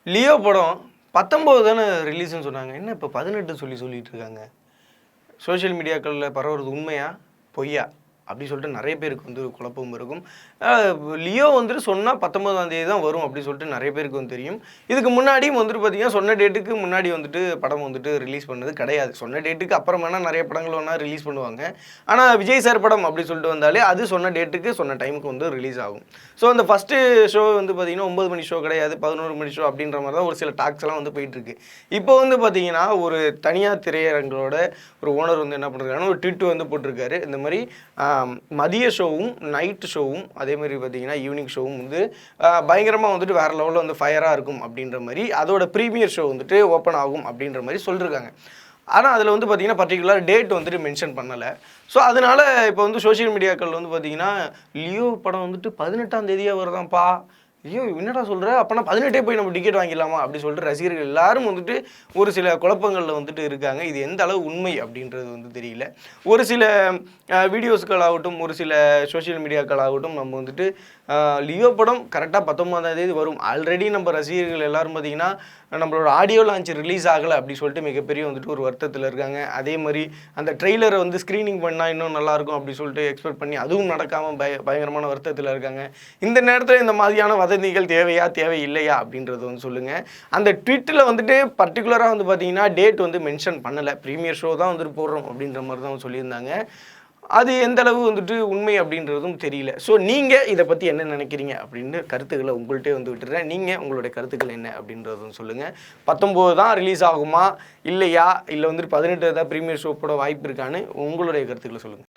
Leo படம் 19 தானே ரிலீஸ்ன்னு சொன்னாங்க. என்ன இப்போ 18 சொல்லிட்டு இருக்காங்க? சோஷியல் மீடியாக்களில் பரவுறது உண்மையா பொய்யா அப்படி சொல்லிட்டு நிறைய பேருக்கு வந்து குழப்பம் இருக்கும். லியோ வந்துட்டு சொன்னால் 19ஆம் தேதி தான் வரும் அப்படின்னு சொல்லிட்டு நிறைய பேருக்கு வந்து தெரியும். இதுக்கு முன்னாடியும் வந்துட்டு பார்த்தீங்கன்னா சொன்ன டேட்டுக்கு முன்னாடி வந்துட்டு படம் வந்துட்டு ரிலீஸ் பண்ணது கிடையாது. சொன்ன டேட்டுக்கு அப்புறமானா நிறைய படங்கள் வேணால் ரிலீஸ் பண்ணுவாங்க. ஆனால் விஜய் சார் படம் அப்படி சொல்லிட்டு வந்தாலே அது சொன்ன டேட்டுக்கு சொன்ன டைமுக்கு வந்து ரிலீஸ் ஆகும். ஸோ அந்த ஃபஸ்ட்டு ஷோ வந்து பார்த்தீங்கன்னா 9 மணி ஷோ கிடையாது, 11 மணி ஷோ அப்படின்ற மாதிரி தான் ஒரு சில டாக்ஸ் எல்லாம் வந்து போயிட்டுருக்கு. இப்போ வந்து பார்த்தீங்கன்னா ஒரு தனியார் திரையரங்களோட ஒரு ஓனர் வந்து என்ன பண்ணுறாங்கன்னா ஒரு ட்வீட் வந்து போட்டிருக்காரு. இந்த மாதிரி மதிய ஷோவும் நைட்டு ஷோவும் அதே மாதிரி பார்த்தீங்கன்னா ஈவினிங் ஷோவும் வந்து பயங்கரமாக வந்துட்டு வேறு லெவலில் வந்து ஃபயராக இருக்கும் அப்படின்ற மாதிரி அதோட ப்ரீமியர் ஷோ வந்துட்டு ஓப்பன் ஆகும் அப்படின்ற மாதிரி சொல்லியிருக்காங்க. ஆனால் அதில் வந்து பார்த்திங்கன்னா பர்டிகுலர் டேட் வந்துட்டு மென்ஷன் பண்ணலை. ஸோ அதனால் இப்போ வந்து சோஷியல் மீடியாக்கள் வந்து பார்த்திங்கன்னா லியோ படம் வந்துட்டு 18ஆம் தேதியாக வருதான்ப்பா, ஐயோ என்னடா சொல்கிற, அப்போனா 18 போய் நம்ம டிக்கெட் வாங்கிடலாமா அப்படி சொல்லிட்டு ரசிகர்கள் எல்லாரும் வந்துட்டு ஒரு சில குழப்பங்களில் வந்துட்டு இருக்காங்க. இது எந்த அளவு உண்மை அப்படின்றது வந்து தெரியல. ஒரு சில வீடியோஸ்கள் ஆகட்டும், ஒரு சில சோஷியல் மீடியாக்கள் ஆகட்டும், நம்ம வந்துட்டு லியோ படம் கரெக்டாக 19ஆம் தேதி வரும். ஆல்ரெடி நம்ம ரசிகர்கள் எல்லாரும் பார்த்திங்கன்னா நம்மளோட ஆடியோ லான்ச் ரிலீஸ் ஆகலை அப்படி சொல்லிட்டு மிகப்பெரிய வந்துட்டு ஒரு வருத்தத்தில் இருக்காங்க. அதே மாதிரி அந்த ட்ரெய்லரை வந்து ஸ்க்ரீனிங் பண்ணால் இன்னும் நல்லாயிருக்கும் அப்படி சொல்லிட்டு எக்ஸ்பெக்ட் பண்ணி அதுவும் நடக்காமல் பயங்கரமான வருத்தத்தில் இருக்காங்க. இந்த நேரத்தில் இந்த மாதிரியான வதந்திகள் தேவையா தேவையில்லையா அப்படின்றது வந்து சொல்லுங்கள். அந்த ட்விட்டில் வந்துட்டு பர்டிகுலராக வந்து பார்த்தீங்கன்னா டேட் வந்து மென்ஷன் பண்ணலை, ப்ரீமியர் ஷோ தான் வந்துட்டு போடுறோம் அப்படின்ற மாதிரி தான் சொல்லியிருந்தாங்க. அது எந்த அளவு வந்துட்டு உண்மை அப்படின்றதும் தெரியல. ஸோ நீங்கள் இதை பற்றி என்ன நினைக்கிறீங்க அப்படின்னு கருத்துக்களை உங்கள்கிட்டே வந்து விட்டுறேன். நீங்கள் உங்களுடைய கருத்துக்கள் என்ன அப்படின்றதும் சொல்லுங்கள். 19 தான் ரிலீஸ் ஆகுமா இல்லையா, இல்லை வந்துட்டு 18 தான் ப்ரீமியர் ஷோ போட வாய்ப்பு இருக்கான்னு உங்களுடைய கருத்துக்களை சொல்லுங்கள்.